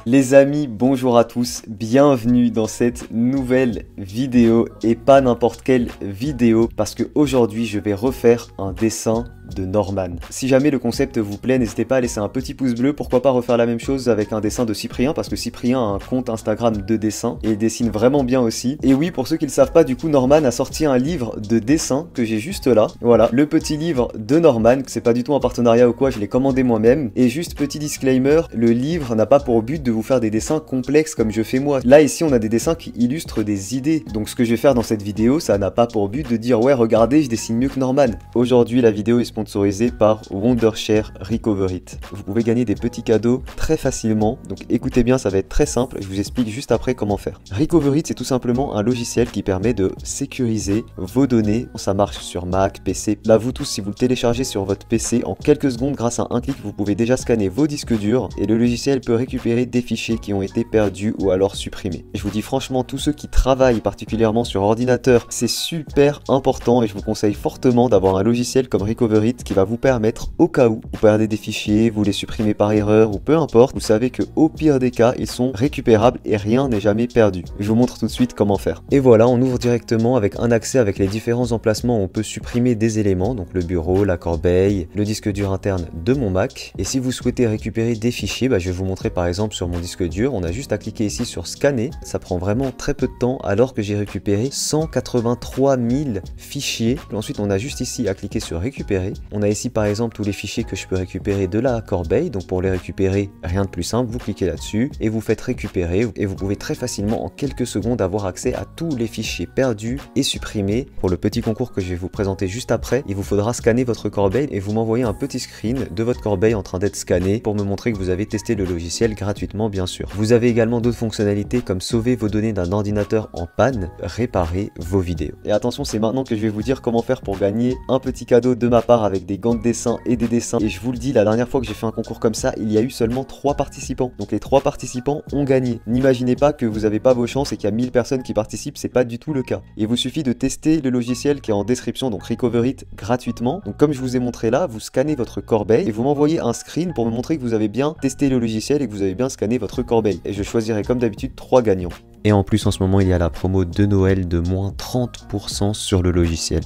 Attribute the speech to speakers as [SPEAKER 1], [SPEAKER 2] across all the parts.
[SPEAKER 1] Les amis, bonjour à tous, bienvenue dans cette nouvelle vidéo et pas n'importe quelle vidéo parce que aujourd'hui je vais refaire un dessin de Norman. Si jamais le concept vous plaît, n'hésitez pas à laisser un petit pouce bleu, pourquoi pas refaire la même chose avec un dessin de Cyprien parce que Cyprien a un compte Instagram de dessin et il dessine vraiment bien aussi. Et oui, pour ceux qui ne le savent pas, du coup Norman a sorti un livre de dessin que j'ai juste là, voilà, le petit livre de Norman, c'est pas du tout un partenariat ou quoi, je l'ai commandé moi-même. Et juste petit disclaimer, le livre n'a pas pour but de vous faire des dessins complexes comme je fais moi. Là ici on a des dessins qui illustrent des idées, donc ce que je vais faire dans cette vidéo, ça n'a pas pour but de dire ouais regardez je dessine mieux que Norman. Aujourd'hui la vidéo est sponsorisé par Wondershare Recover It. Vous pouvez gagner des petits cadeaux très facilement, donc écoutez bien, ça va être très simple, je vous explique juste après comment faire. Recover It, c'est tout simplement un logiciel qui permet de sécuriser vos données. Ça marche sur Mac, PC. Là vous tous, si vous le téléchargez sur votre PC, en quelques secondes, grâce à un clic, vous pouvez déjà scanner vos disques durs et le logiciel peut récupérer des fichiers qui ont été perdus ou alors supprimés. Et je vous dis franchement, tous ceux qui travaillent particulièrement sur ordinateur, c'est super important et je vous conseille fortement d'avoir un logiciel comme Recover It qui va vous permettre, au cas où vous perdez des fichiers, vous les supprimez par erreur ou peu importe, vous savez que au pire des cas, ils sont récupérables et rien n'est jamais perdu. Je vous montre tout de suite comment faire. Et voilà, on ouvre directement avec un accès avec les différents emplacements où on peut supprimer des éléments, donc le bureau, la corbeille, le disque dur interne de mon Mac. Et si vous souhaitez récupérer des fichiers, je vais vous montrer par exemple sur mon disque dur, on a juste à cliquer ici sur scanner, ça prend vraiment très peu de temps alors que j'ai récupéré 183 000 fichiers. Puis ensuite on a juste ici à cliquer sur récupérer. On a ici par exemple tous les fichiers que je peux récupérer de la corbeille, donc pour les récupérer, rien de plus simple, vous cliquez là-dessus et vous faites récupérer et vous pouvez très facilement en quelques secondes avoir accès à tous les fichiers perdus et supprimés. Pour le petit concours que je vais vous présenter juste après, il vous faudra scanner votre corbeille et vous m'envoyez un petit screen de votre corbeille en train d'être scannée pour me montrer que vous avez testé le logiciel gratuitement bien sûr. Vous avez également d'autres fonctionnalités comme sauver vos données d'un ordinateur en panne, réparer vos vidéos. Et attention, c'est maintenant que je vais vous dire comment faire pour gagner un petit cadeau de ma part avec des gants de dessin et des dessins. Et je vous le dis, la dernière fois que j'ai fait un concours comme ça, il y a eu seulement 3 participants. Donc les 3 participants ont gagné. N'imaginez pas que vous n'avez pas vos chances et qu'il y a 1000 personnes qui participent, c'est pas du tout le cas. Il vous suffit de tester le logiciel qui est en description, donc Recover It gratuitement. Donc comme je vous ai montré là, vous scannez votre corbeille et vous m'envoyez un screen pour me montrer que vous avez bien testé le logiciel et que vous avez bien scanné votre corbeille. Et je choisirai comme d'habitude 3 gagnants. Et en plus en ce moment il y a la promo de Noël de moins 30% sur le logiciel.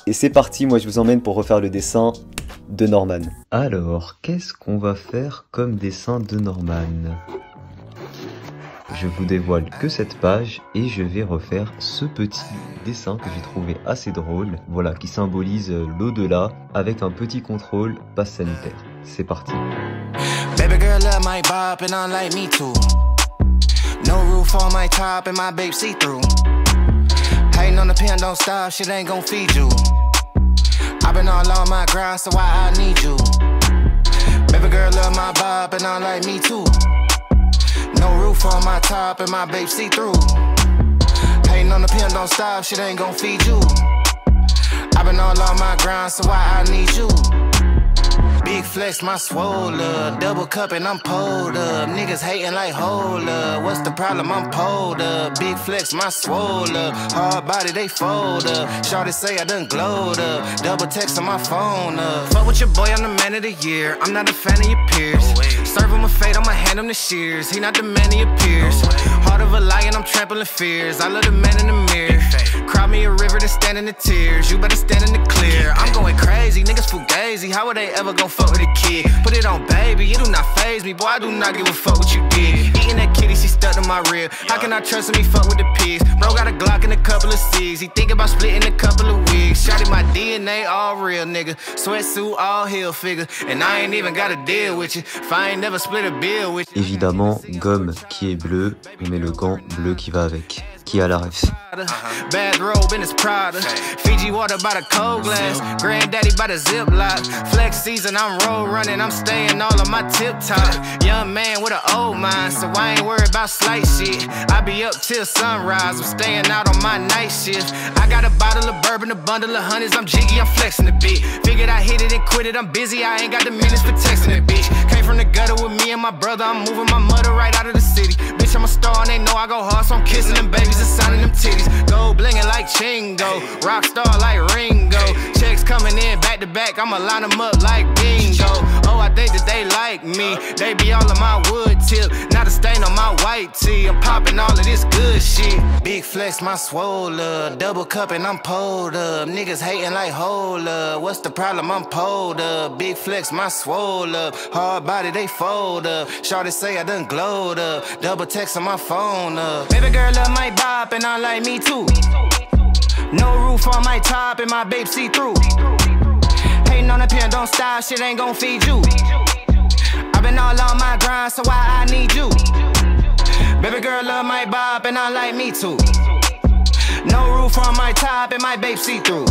[SPEAKER 1] Et c'est parti, moi je vous emmène pour refaire le dessin de Norman. Alors, qu'est-ce qu'on va faire comme dessin de Norman? Je vous dévoile que cette page et je vais refaire ce petit dessin que j'ai trouvé assez drôle, voilà, qui symbolise l'au-delà avec un petit contrôle passe sanitaire. C'est parti. Baby girl love my bop and I like me too. No roof on my top and my babe see through. Hating on the pen, don't stop, shit ain't gon' feed you. I've been all on my grind, so why I need you? Baby girl love my bop and I like me too. No roof on my top and my babe see through. Hating on the pen, don't stop, shit ain't gon' feed you. I've been all on my grind, so why I need you? Big flex, my swole up. Double cup and I'm pulled up. Niggas hating like hold up. What's the problem? I'm pulled up. Big flex, my swole up. Hard body, they fold up. Shawty say I done glowed up. Double text on my phone up. Fuck with your boy, I'm the man of the year. I'm not a fan of your peers. Serve him a fate, I'ma hand him the shears. He not the man he appears. Heart of a lion, I'm trampling fears. I love the man in the mirror. Cry me a river to stand in the tears. You better stand in the clear. I'm going crazy, niggas fugazi. How would they ever gon' fuck with a kid? Put it on baby, it do not faze me. Boy, I do not give a fuck what you did. Eating that kitty, she stuck to my rib. How can I trust him? He fuck with the pigs. Bro got a Glock and a couple of C's. He think about splitting a couple of wigs. Shotty my DNA all real, nigga. Sweatsuit all heel figure. And I ain't even gotta deal with you. If I ain't never split a bill with you. Évidemment, gomme qui est bleu, on met le gant bleu qui va avec. Qui a la ref. Bad robe in his Prada. Fiji water by the cold glass. Granddaddy by the Ziploc. Flex season, I'm road running. I'm staying all on my tip top. Young man with an old mind, so I ain't worried about slight shit. I be up till sunrise. I'm staying out on my night shift. I got a bottle of bourbon, a bundle of hundreds. I'm jiggy, I'm flexing a bit. Figured I hit it and quit it. I'm busy. I ain't got the minutes for texting it, bitch. Came from the gutter with me and my brother. I'm moving my mother right out of the city. Bitch, I'm a star and they know I go hard, so I'm kissing them babies and signing them titties. Gold blingin' like Chingo, rock star like Ringo. Checks coming in back to back, I'ma line them up like bingo.
[SPEAKER 2] I think that they like me. They be all on my wood tip, not a stain on my white tee. I'm popping all of this good shit. Big flex, my swole up. Double cup and I'm pulled up. Niggas hating like hold up. What's the problem? I'm pulled up. Big flex, my swole up. Hard body, they fold up. Shorty say I done glowed up. Double text on my phone up. Baby girl love my bop and I like me too. No roof on my top and my babe see through. Hating on the pen, don't stop, shit ain't gon' feed you. I've been all on my grind, so why I need you? Baby girl love my bop and I like me too. No roof on my top and my babe see through.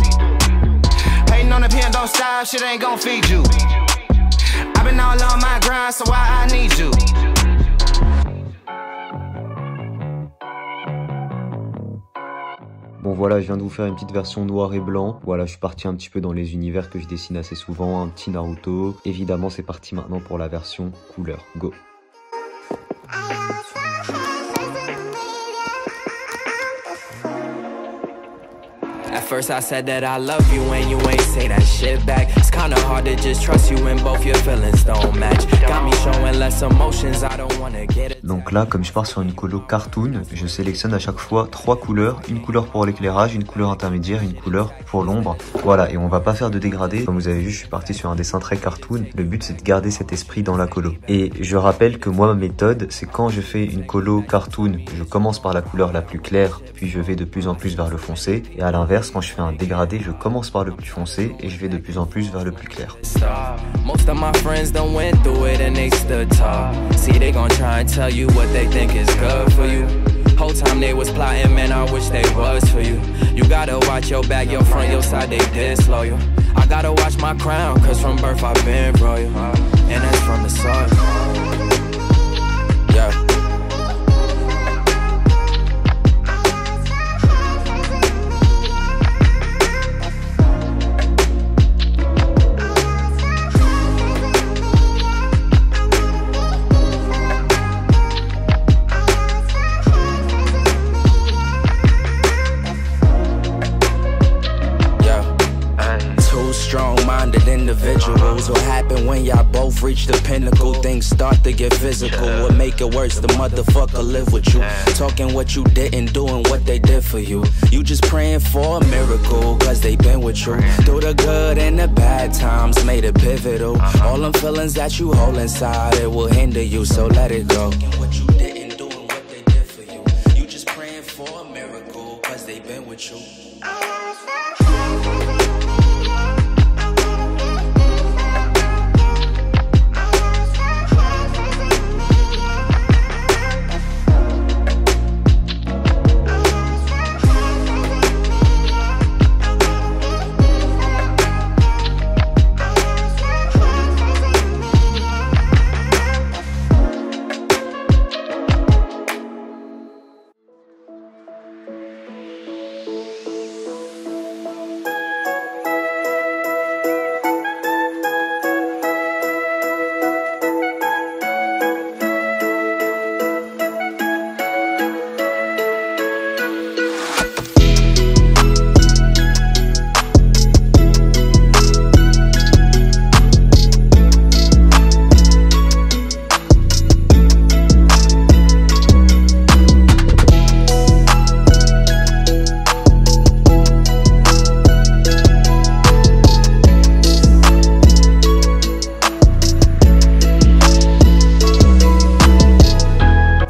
[SPEAKER 2] Hating on the pen, don't stop, shit ain't gon' feed you. I've been all on my grind, so why I need you?
[SPEAKER 1] Bon voilà, je viens de vous faire une petite version noir et blanc. Voilà, je suis parti un petit peu dans les univers que je dessine assez souvent, un petit Naruto. Évidemment, c'est parti maintenant pour la version couleur. Go!
[SPEAKER 3] At first I said that I love you and you ain't say that shit back. It's kinda hard to just trust you when both your feelings don't match. Got me showing less emotions, I don't wanna get it.
[SPEAKER 1] Donc là, comme je pars sur une colo cartoon, je sélectionne à chaque fois 3 couleurs. Une couleur pour l'éclairage, une couleur intermédiaire, une couleur pour l'ombre. Voilà, et on va pas faire de dégradé. Comme vous avez vu, je suis parti sur un dessin très cartoon. Le but, c'est de garder cet esprit dans la colo. Et je rappelle que moi, ma méthode, c'est quand je fais une colo cartoon, je commence par la couleur la plus claire, puis je vais de plus en plus vers le foncé. Et à l'inverse, quand je fais un dégradé, je commence par le plus foncé et je vais de plus en plus vers le plus clair.
[SPEAKER 3] Most of my friends done went through it and they stood tall. See, they gon' try and tell you what they think is good for you. Whole time they was plotting, man, I wish they was for you. You gotta watch your back, your front, your side, they disloyal. I gotta watch my crown, cause from birth I've been royal. And that's from the soil. Yeah. Strong-minded individuals. What happen when y'all both reach the pinnacle? Things start to get physical. What make it worse? The motherfucker live with you, talking what you didn't do and what they did for you. You just praying for a miracle, cause they been with you through the good and the bad times, made it pivotal. All them feelings that you hold inside, it will hinder you, so let it go. What you didn't do and what they did for you. You just praying for a miracle, cause they been with you.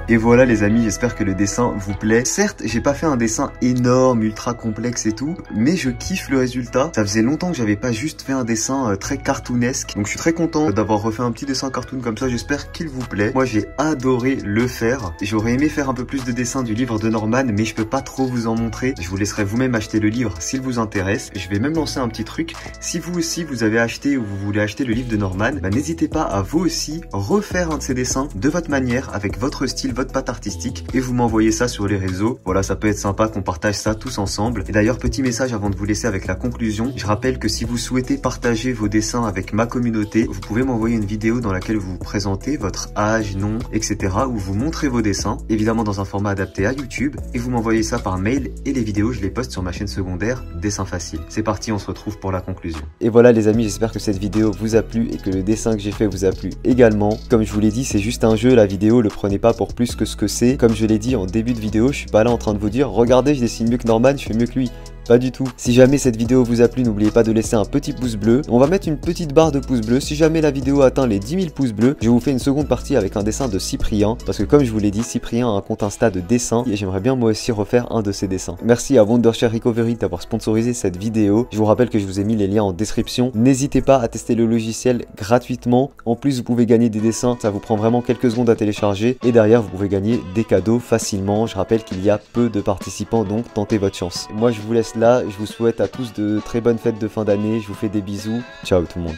[SPEAKER 1] Et voilà les amis, j'espère que le dessin vous plaît. Certes, j'ai pas fait un dessin énorme, ultra complexe et tout, mais je kiffe le résultat. Ça faisait longtemps que j'avais pas juste fait un dessin très cartoonesque. Donc je suis très content d'avoir refait un petit dessin cartoon comme ça, j'espère qu'il vous plaît. Moi j'ai adoré le faire. J'aurais aimé faire un peu plus de dessins du livre de Norman, mais je peux pas trop vous en montrer. Je vous laisserai vous-même acheter le livre s'il vous intéresse. Je vais même lancer un petit truc. Si vous aussi vous avez acheté ou vous voulez acheter le livre de Norman, bah, n'hésitez pas à vous aussi refaire un de ces dessins de votre manière, avec votre style, votre patte artistique et vous m'envoyez ça sur les réseaux. Voilà, ça peut être sympa qu'on partage ça tous ensemble. Et d'ailleurs, petit message avant de vous laisser avec la conclusion, je rappelle que si vous souhaitez partager vos dessins avec ma communauté, vous pouvez m'envoyer une vidéo dans laquelle vous vous présentez votre âge, nom, etc. où vous montrez vos dessins, évidemment dans un format adapté à YouTube, et vous m'envoyez ça par mail et les vidéos je les poste sur ma chaîne secondaire Dessin Facile. C'est parti, on se retrouve pour la conclusion. Et voilà les amis, j'espère que cette vidéo vous a plu et que le dessin que j'ai fait vous a plu également. Comme je vous l'ai dit, c'est juste un jeu, la vidéo, le prenez pas pour plus que ce que c'est. Comme je l'ai dit en début de vidéo, je suis pas là en train de vous dire regardez, je dessine mieux que Norman, je fais mieux que lui. Pas du tout. Si jamais cette vidéo vous a plu, n'oubliez pas de laisser un petit pouce bleu. On va mettre une petite barre de pouces bleus. Si jamais la vidéo atteint les 10 000 pouces bleus, je vous fais une seconde partie avec un dessin de Cyprien. Parce que comme je vous l'ai dit, Cyprien a un compte Insta de dessin et j'aimerais bien moi aussi refaire un de ses dessins. Merci à Wondershare Recovery d'avoir sponsorisé cette vidéo. Je vous rappelle que je vous ai mis les liens en description. N'hésitez pas à tester le logiciel gratuitement. En plus, vous pouvez gagner des dessins. Ça vous prend vraiment quelques secondes à télécharger. Et derrière, vous pouvez gagner des cadeaux facilement. Je rappelle qu'il y a peu de participants, donc tentez votre chance. Moi, je vous laisse là. Je vous souhaite à tous de très bonnes fêtes de fin d'année, je vous fais des bisous, ciao tout le monde.